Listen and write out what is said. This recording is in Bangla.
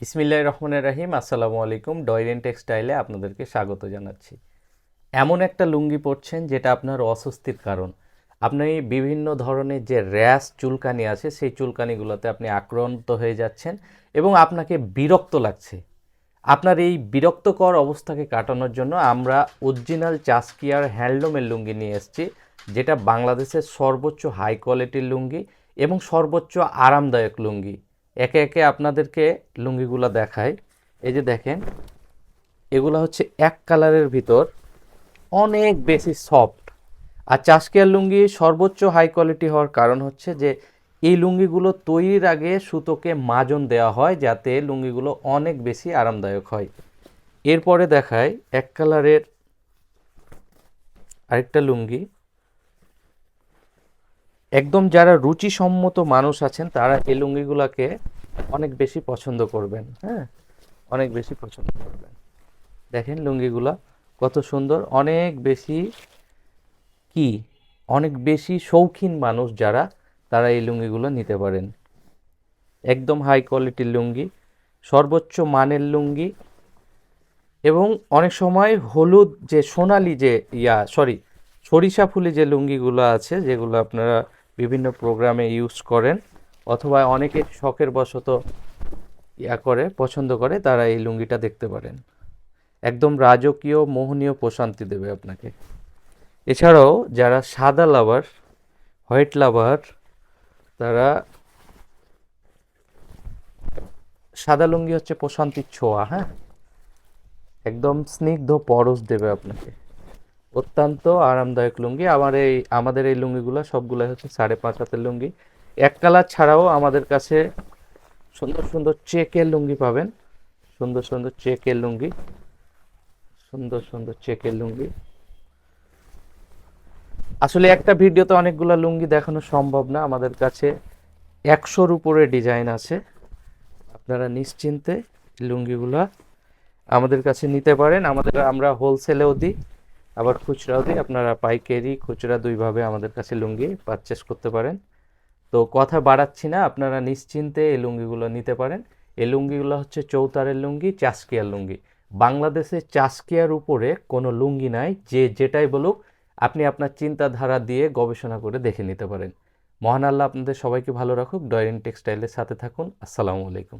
বিসমিল্লাহির রহমানির রহিম। আসসালামু আলাইকুম। ডয়রেন টেক্সটাইলে আপনাদেরকে স্বাগত জানাচ্ছি। এমন একটা লুঙ্গি পরছেন যেটা আপনার অস্বস্তির কারণ। আপনি বিভিন্ন ধরনের যে র্যাশ চুলকানি আছে সেই চুলকানিগুলোতে আপনি আক্রান্ত হয়ে যাচ্ছেন এবং আপনাকে বিরক্ত লাগছে। আপনার এই বিরক্তকর অবস্থাকে কাটানোর জন্য আমরা অরিজিনাল চাস্কিয়ার হ্যান্ডলুমের লুঙ্গি নিয়ে এসেছি, যেটা বাংলাদেশের সর্বোচ্চ হাই কোয়ালিটির লুঙ্গি এবং সর্বোচ্চ আরামদায়ক লুঙ্গি। একে একে আপনাদেরকে লুঙ্গিগুলো দেখাই। এই যে দেখেন, এগুলো হচ্ছে এক কালারের ভিতর অনেক বেশি সফট। আর চাস্কিয়ার লুঙ্গি সর্বোচ্চ হাই কোয়ালিটি হওয়ার কারণ হচ্ছে যে এই লুঙ্গিগুলো তৈরির আগে সুতোকে মাজন দেওয়া হয় যাতে লুঙ্গিগুলো অনেক বেশি আরামদায়ক হয়। এরপরে দেখায় এক কালারের আরেকটা লুঙ্গি। একদম যারা রুচিসম্মত মানুষ আছেন তারা এই লুঙ্গিগুলোকে অনেক বেশি পছন্দ করবেন। হ্যাঁ, অনেক বেশি পছন্দ করবেন। দেখেন লুঙ্গিগুলা কত সুন্দর। অনেক বেশি কি অনেক বেশি শৌখিন মানুষ যারা, তারা এই লুঙ্গিগুলো নিতে পারেন। একদম হাই কোয়ালিটির লুঙ্গি, সর্বোচ্চ মানের লুঙ্গি। এবং অনেক সময় হলুদ যে সোনালি যে সরিষা ফুলি যে লুঙ্গিগুলো আছে, যেগুলো আপনারা বিভিন্ন প্রোগ্রামে ইউজ করেন অথবা অনেকে শখের বশত পছন্দ করে, তারা এই লুঙ্গিটা দেখতে পারেন। একদম রাজকীয় মোহনীয় প্রশান্তি দেবে আপনাকে। এছাড়াও যারা সাদা লাভার, হোয়াইট লাভার, তারা সাদা লুঙ্গি হচ্ছে প্রশান্তির ছোঁয়া। হ্যাঁ, একদম স্নিগ্ধ পরশ দেবে আপনাকে। অত্যন্ত আরামদায়ক লুঙ্গি। আমাদের এই লুঙ্গিগুলো সবগুলাই হচ্ছে 5.5 হাতের লুঙ্গি। এক কালার ছাড়াও আমাদের কাছে সুন্দর সুন্দর চেকের লুঙ্গি পাবেন। সুন্দর সুন্দর চেকের লুঙ্গি, সুন্দর সুন্দর চেকের লুঙ্গি। আসলে একটা ভিডিওতে অনেকগুলো লুঙ্গি দেখানো সম্ভব না। আমাদের কাছে 100-র উপরে ডিজাইন আছে। আপনারা নিশ্চিন্তে লুঙ্গিগুলা আমাদের কাছে নিতে পারেন। আমরা হোলসেলেও দিই, আবার খুচরাও দিই। আপনারা পাইকারি খুচরা দুইভাবে আমাদের কাছে লুঙ্গি পারচেস করতে পারেন। তো কথা বাড়াচ্ছি না, আপনারা নিশ্চিন্তে এই লুঙ্গিগুলো নিতে পারেন। এই লুঙ্গিগুলো হচ্ছে চৌতারের লুঙ্গি, চাস্কিয়ার লুঙ্গি। বাংলাদেশে চাস্কিয়ার উপরে কোনো লুঙ্গি নাই। যে যেটাই বলুক, আপনি আপনার চিন্তাধারা দিয়ে গবেষণা করে দেখে নিতে পারেন। মহান আল্লাহ আপনাদের সবাইকে ভালো রাখুক। ডয়রেন টেক্সটাইলের সাথে থাকুন। আসসালামু আলাইকুম।